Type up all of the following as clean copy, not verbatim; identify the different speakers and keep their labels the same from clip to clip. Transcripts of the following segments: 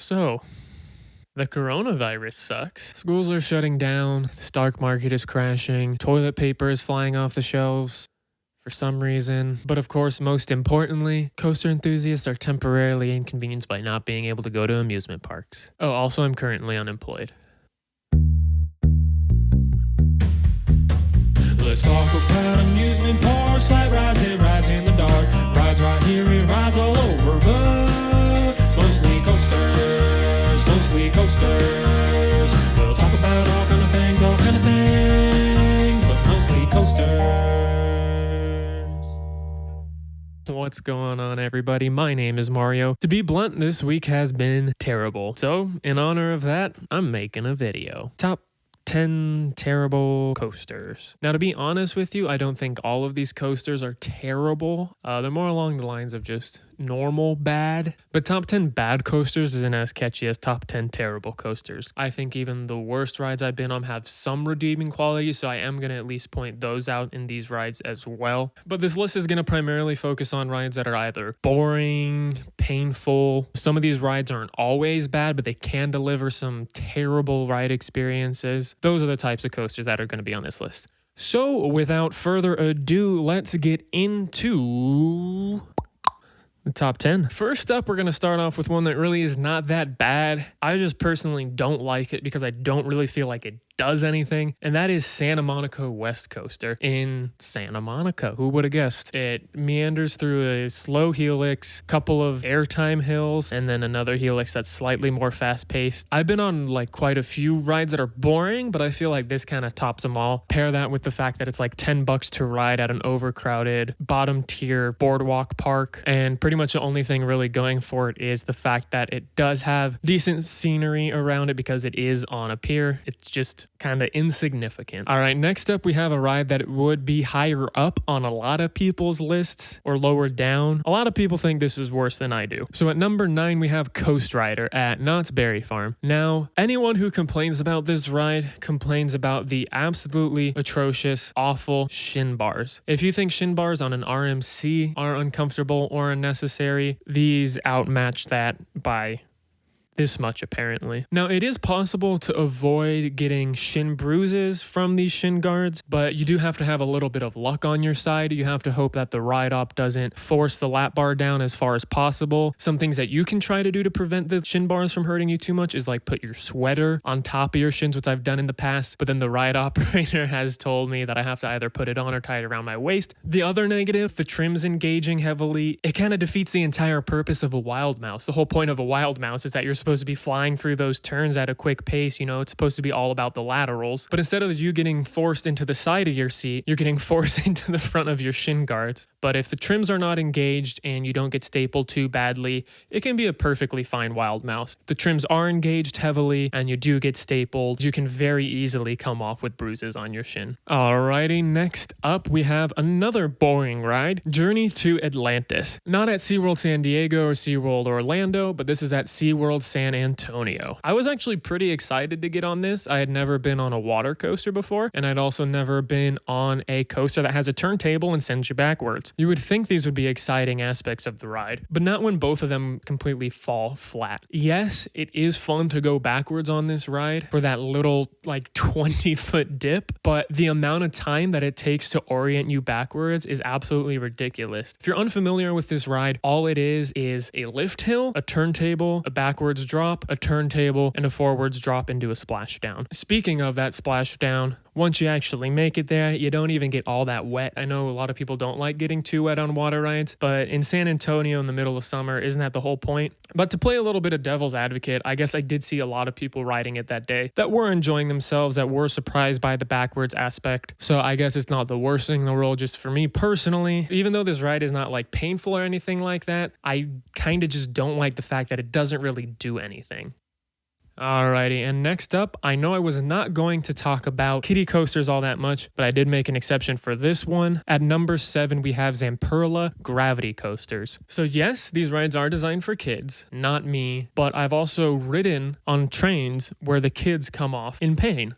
Speaker 1: So, the coronavirus sucks. Schools are shutting down, the stock market is crashing, toilet paper is flying off the shelves for some reason. But of course, most importantly, coaster enthusiasts are temporarily inconvenienced by not being able to go to amusement parks. Oh, also, I'm currently unemployed.
Speaker 2: Let's talk about amusement parks, like rides in the dark. Rides right here and rides all over, but mostly coasters. We'll talk about all kind of things, but mostly coasters.
Speaker 1: What's going on, everybody? My name is Mario. To be blunt, this week has been terrible. So, in honor of that, I'm making a video. Top 10 terrible coasters. Now, to be honest with you, I don't think all of these coasters are terrible. They're more along the lines of just normal bad. But top 10 bad coasters isn't as catchy as top 10 terrible coasters. I think even the worst rides I've been on have some redeeming quality, so I am going to at least point those out in these rides as well. But this list is going to primarily focus on rides that are either boring, painful. Some of these rides aren't always bad, but they can deliver some terrible ride experiences. Those are the types of coasters that are going to be on this list. So, without further ado, let's get into the top 10. First up, we're going to start off with one that really is not that bad. I just personally don't like it because I don't really feel like it does anything, and that is Santa Monica West Coaster in Santa Monica. Who would have guessed? It meanders through a slow helix, couple of airtime hills, and then another helix that's slightly more fast-paced. I've been on like quite a few rides that are boring, but I feel like this kind of tops them all. Pair that with the fact that it's like $10 to ride at an overcrowded bottom-tier boardwalk park, and pretty much the only thing really going for it is the fact that it does have decent scenery around it because it is on a pier. It's just kind of insignificant. All right, next up we have a ride that would be higher up on a lot of people's lists or lower down. A lot of people think this is worse than I do. So at number 9 we have Coast Rider at Knott's Berry Farm. Now, anyone who complains about this ride complains about the absolutely atrocious, awful shin bars. If you think shin bars on an RMC are uncomfortable or unnecessary, these outmatch that by this much, apparently. Now, it is possible to avoid getting shin bruises from these shin guards, but you do have to have a little bit of luck on your side. You have to hope that the ride op doesn't force the lap bar down as far as possible. Some things that you can try to do to prevent the shin bars from hurting you too much is like put your sweater on top of your shins, which I've done in the past, but then the ride operator has told me that I have to either put it on or tie it around my waist. The other negative, the trim's engaging heavily. It kind of defeats the entire purpose of a wild mouse. The whole point of a wild mouse is that you're supposed to be flying through those turns at a quick pace. You know, it's supposed to be all about the laterals, but instead of you getting forced into the side of your seat, you're getting forced into the front of your shin guards. But if the trims are not engaged and you don't get stapled too badly, it can be a perfectly fine wild mouse. If the trims are engaged heavily and you do get stapled, you can very easily come off with bruises on your shin. Alrighty, next up we have another boring ride, Journey to Atlantis. Not at SeaWorld San Diego or SeaWorld Orlando, but this is at SeaWorld San Antonio. I was actually pretty excited to get on this. I had never been on a water coaster before, and I'd also never been on a coaster that has a turntable and sends you backwards. You would think these would be exciting aspects of the ride, but not when both of them completely fall flat. Yes, it is fun to go backwards on this ride for that little like 20-foot dip, but the amount of time that it takes to orient you backwards is absolutely ridiculous. If you're unfamiliar with this ride, all it is a lift hill, a turntable, a backwards drop, a turntable, and a forwards drop into a splashdown. Speaking of that splashdown, once you actually make it there, you don't even get all that wet. I know a lot of people don't like getting too wet on water rides, but in San Antonio in the middle of summer, isn't that the whole point? But to play a little bit of devil's advocate, I guess I did see a lot of people riding it that day that were enjoying themselves, that were surprised by the backwards aspect. So I guess it's not the worst thing in the world just for me personally. Even though this ride is not like painful or anything like that, I kind of just don't like the fact that it doesn't really do anything. Alrighty, and next up, I know I was not going to talk about kiddie coasters all that much, but I did make an exception for this one. At number 7, we have Zamperla Gravity Coasters. So yes, these rides are designed for kids, not me, but I've also ridden on trains where the kids come off in pain.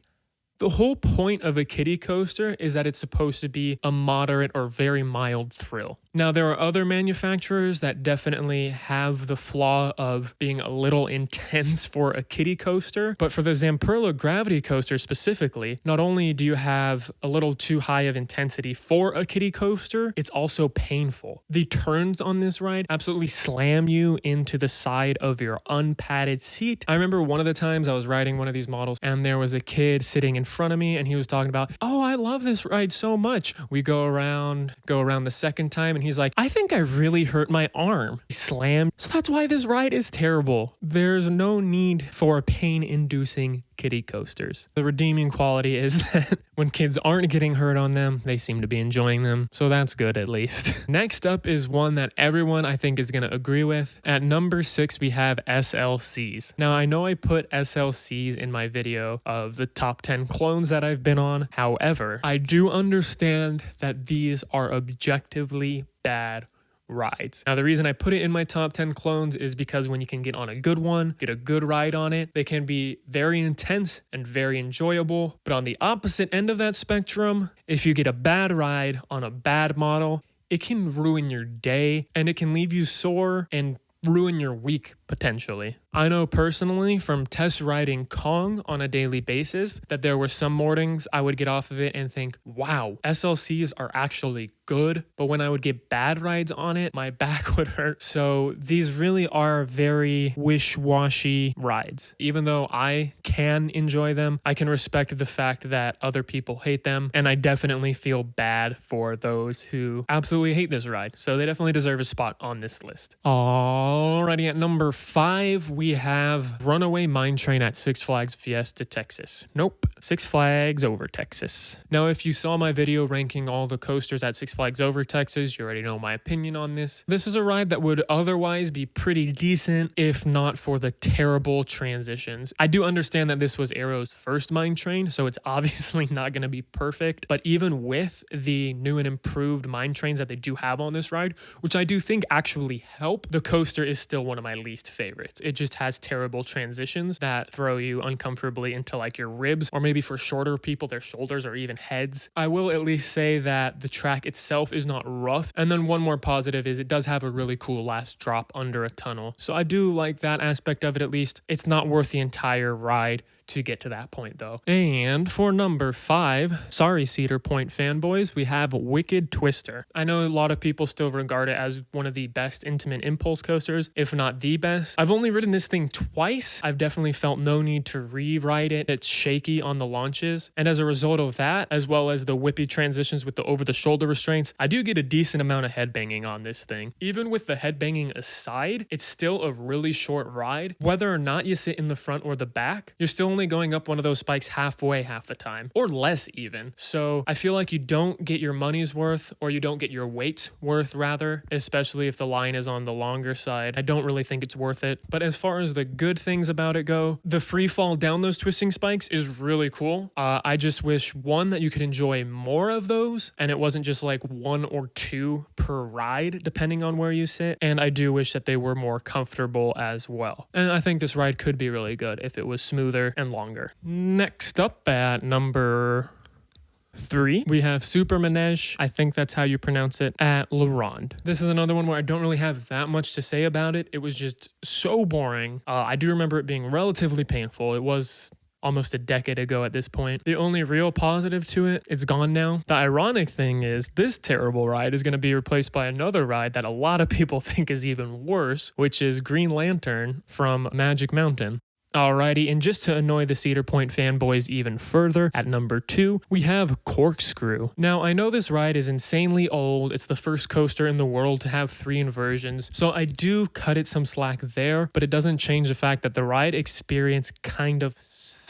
Speaker 1: The whole point of a kiddie coaster is that it's supposed to be a moderate or very mild thrill. Now, there are other manufacturers that definitely have the flaw of being a little intense for a kiddie coaster, but for the Zamperla Gravity Coaster specifically, not only do you have a little too high of intensity for a kiddie coaster, it's also painful. The turns on this ride absolutely slam you into the side of your unpadded seat. I remember one of the times I was riding one of these models and there was a kid sitting in front of me and he was talking about, oh, I love this ride so much. We go around the second time and he's like, I think I really hurt my arm. He slammed. So that's why this ride is terrible. There's no need for pain-inducing kiddie coasters. The redeeming quality is that when kids aren't getting hurt on them, they seem to be enjoying them. So that's good at least. Next up is one that everyone I think is going to agree with. At number 6, we have SLCs. Now I know I put SLCs in my video of the top 10 clones that I've been on. However, I do understand that these are objectively bad rides. Now, the reason I put it in my top 10 clones is because when you can get on a good one, get a good ride on it, they can be very intense and very enjoyable. But on the opposite end of that spectrum, if you get a bad ride on a bad model, it can ruin your day and it can leave you sore and ruin your week potentially. I know personally from test riding Kong on a daily basis that there were some mornings I would get off of it and think, wow, SLCs are actually good. But when I would get bad rides on it, my back would hurt. So these really are very wish-washy rides. Even though I can enjoy them, I can respect the fact that other people hate them. And I definitely feel bad for those who absolutely hate this ride. So they definitely deserve a spot on this list. Alrighty, at number 5, we have Runaway Mine Train at Six Flags Fiesta, Texas. Nope, Six Flags Over Texas. Now, if you saw my video ranking all the coasters at Six Flags Over Texas, you already know my opinion on this. This is a ride that would otherwise be pretty decent if not for the terrible transitions. I do understand that this was Arrow's first mine train, so it's obviously not going to be perfect, but even with the new and improved mine trains that they do have on this ride, which I do think actually help, the coaster is still one of my least favorites. It just has terrible transitions that throw you uncomfortably into like your ribs, or maybe for shorter people, their shoulders or even heads. I will at least say that the track itself is not rough. And then one more positive is it does have a really cool last drop under a tunnel. So I do like that aspect of it at least. It's not worth the entire ride to get to that point though. And for number 5, sorry Cedar Point fanboys, we have Wicked Twister. I know a lot of people still regard it as one of the best intimate impulse coasters, if not the best. I've only ridden this thing twice. I've definitely felt no need to rewrite it. It's shaky on the launches. And as a result of that, as well as the whippy transitions with the over-the-shoulder restraints, I do get a decent amount of headbanging on this thing. Even with the headbanging aside, it's still a really short ride. Whether or not you sit in the front or the back, you're still only going up one of those spikes halfway half the time, or less even. So I feel like you don't get your money's worth, or you don't get your weight's worth rather, especially if the line is on the longer side. I don't really think it's worth it. But as far as the good things about it go, the free fall down those twisting spikes is really cool. I just wish, one, that you could enjoy more of those, and it wasn't just like 1 or 2 per ride, depending on where you sit. And I do wish that they were more comfortable as well. And I think this ride could be really good if it was smoother and longer. Next up at number 3, we have Super Manege, I think that's how you pronounce it, at La Ronde. This is another one where I don't really have that much to say about it. It was just so boring. I do remember it being relatively painful. It was almost a decade ago at this point. The only real positive to it, it's gone now. The ironic thing is this terrible ride is going to be replaced by another ride that a lot of people think is even worse, which is Green Lantern from Magic Mountain. Alrighty, and just to annoy the Cedar Point fanboys even further, at number 2, we have Corkscrew. Now, I know this ride is insanely old. It's the first coaster in the world to have 3 inversions, so I do cut it some slack there, but it doesn't change the fact that the ride experience kind of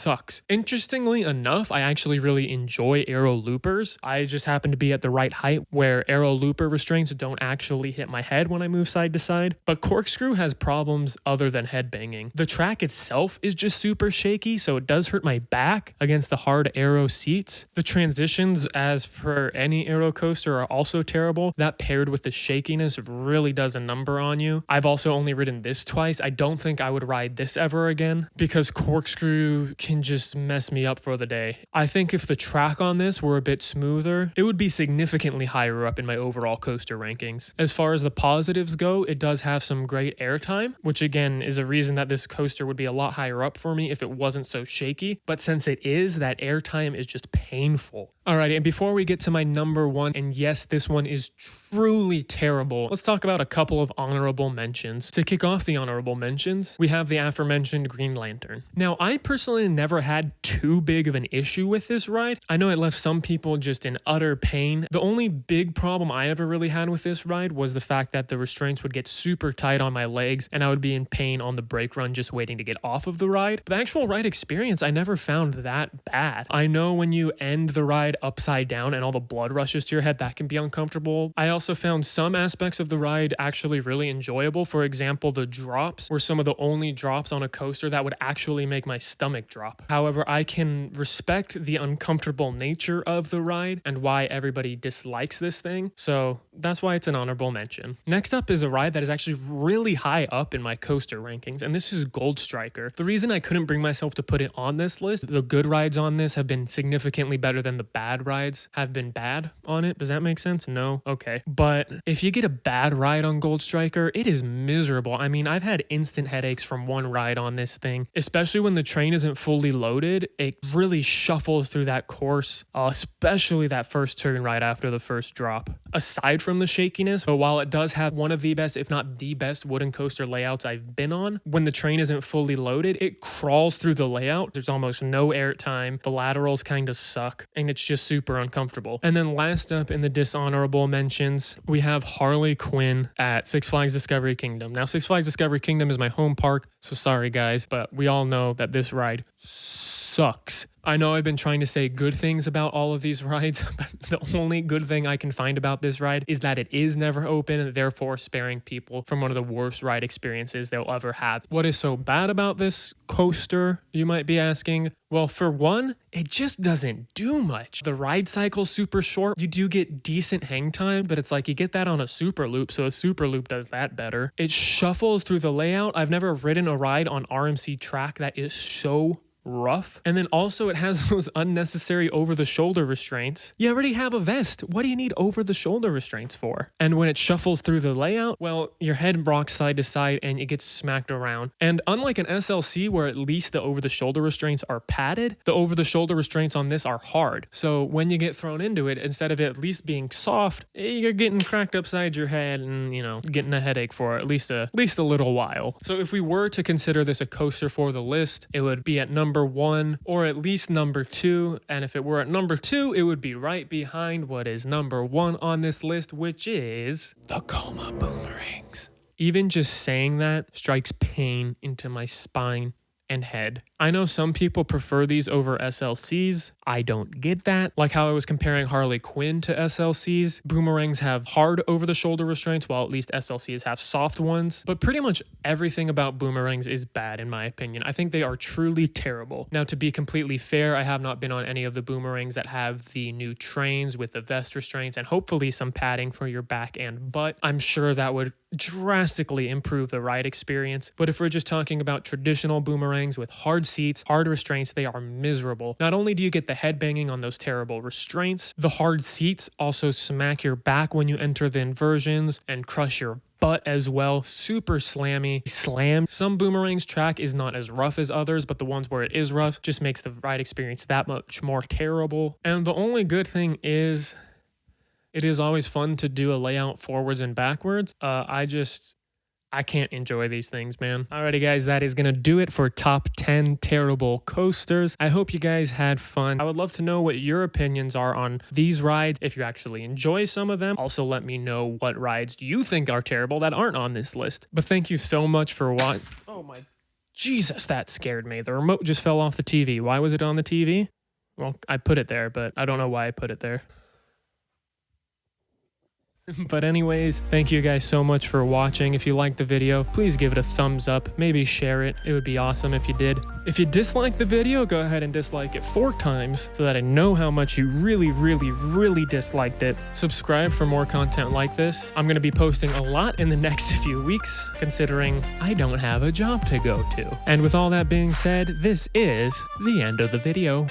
Speaker 1: sucks. Interestingly enough, I actually really enjoy aero loopers. I just happen to be at the right height where aero looper restraints don't actually hit my head when I move side to side. But Corkscrew has problems other than headbanging. The track itself is just super shaky, so it does hurt my back against the hard aero seats. The transitions, as per any aero coaster, are also terrible. That paired with the shakiness really does a number on you. I've also only ridden this twice. I don't think I would ride this ever again because Corkscrew can just mess me up for the day. I think if the track on this were a bit smoother, it would be significantly higher up in my overall coaster rankings. As far as the positives go, it does have some great airtime, which again is a reason that this coaster would be a lot higher up for me if it wasn't so shaky. But since it is, that airtime is just painful. Alright, and before we get to my number one, and yes, this one is truly terrible, let's talk about a couple of honorable mentions. To kick off the honorable mentions, we have the aforementioned Green Lantern. Now, I personally never had too big of an issue with this ride. I know it left some people just in utter pain. The only big problem I ever really had with this ride was the fact that the restraints would get super tight on my legs and I would be in pain on the brake run just waiting to get off of the ride. But the actual ride experience I never found that bad. I know when you end the ride upside down and all the blood rushes to your head, that can be uncomfortable. I also found some aspects of the ride actually really enjoyable. For example, the drops were some of the only drops on a coaster that would actually make my stomach drop. However, I can respect the uncomfortable nature of the ride and why everybody dislikes this thing, so that's why it's an honorable mention. Next up is a ride that is actually really high up in my coaster rankings, and this is Gold Striker. The reason I couldn't bring myself to put it on this list, the good rides on this have been significantly better than the bad rides have been bad on it. Does that make sense? No? Okay. But if you get a bad ride on Gold Striker, it is miserable. I mean, I've had instant headaches from one ride on this thing, especially when the train isn't fully loaded. It really shuffles through that course, especially that first turn right after the first drop. Aside from the shakiness, but while it does have one of the best, if not the best, wooden coaster layouts I've been on, when the train isn't fully loaded, it crawls through the layout. There's almost no air time. The laterals kind of suck, and it's just super uncomfortable. And then last up in the dishonorable mentions, we have Harley Quinn at Six Flags Discovery Kingdom. Now, Six Flags Discovery Kingdom is my home park, so sorry guys, but we all know that this ride sucks. I know I've been trying to say good things about all of these rides, but the only good thing I can find about this ride is that it is never open, therefore sparing people from one of the worst ride experiences they'll ever have. What is so bad about this coaster, you might be asking? Well, for one, it just doesn't do much. The ride cycle's super short. You do get decent hang time, but it's like you get that on a super loop, so a super loop does that better. It shuffles through the layout. I've never ridden a ride on RMC track that is so rough. And then also it has those unnecessary over-the-shoulder restraints. You already have a vest. What do you need over-the-shoulder restraints for? And when it shuffles through the layout, well, your head rocks side to side and it gets smacked around. And unlike an SLC where at least the over-the-shoulder restraints are padded, the over-the-shoulder restraints on this are hard. So when you get thrown into it, instead of it at least being soft, you're getting cracked upside your head and, you know, getting a headache for at least a little while. So if we were to consider this a coaster for the list, it would be at number one or at least number two, and if it were at number two, it would be right behind what is number one on this list, which is the Coma Boomerangs. Even just saying that strikes pain into my spine and head. I know some people prefer these over SLCs. I don't get that. Like how I was comparing Harley Quinn to SLCs. Boomerangs have hard over-the-shoulder restraints, while at least SLCs have soft ones. But pretty much everything about Boomerangs is bad in my opinion. I think they are truly terrible. Now, to be completely fair, I have not been on any of the Boomerangs that have the new trains with the vest restraints and hopefully some padding for your back and butt. I'm sure that would drastically improve the ride experience. But if we're just talking about traditional Boomerangs with hard seats, hard restraints, they are miserable. Not only do you get the headbanging on those terrible restraints, the hard seats also smack your back when you enter the inversions and crush your butt as well. Super slammy. Slam. Some Boomerangs track is not as rough as others, but the ones where it is rough just makes the ride experience that much more terrible. And the only good thing is it is always fun to do a layout forwards and backwards. I can't enjoy these things, man. Alrighty, guys, that is going to do it for top 10 terrible coasters. I hope you guys had fun. I would love to know what your opinions are on these rides, if you actually enjoy some of them. Also, let me know what rides you think are terrible that aren't on this list. But thank you so much for watching. Oh my Jesus, that scared me. The remote just fell off the TV. Why was it on the TV? Well, I put it there, but I don't know why I put it there. But anyways, thank you guys so much for watching. If you liked the video, please give it a thumbs up. Maybe share it. It would be awesome if you did. If you disliked the video, go ahead and dislike it 4 times so that I know how much you really disliked it. Subscribe for more content like this. I'm going to be posting a lot in the next few weeks, considering I don't have a job to go to. And with all that being said, this is the end of the video.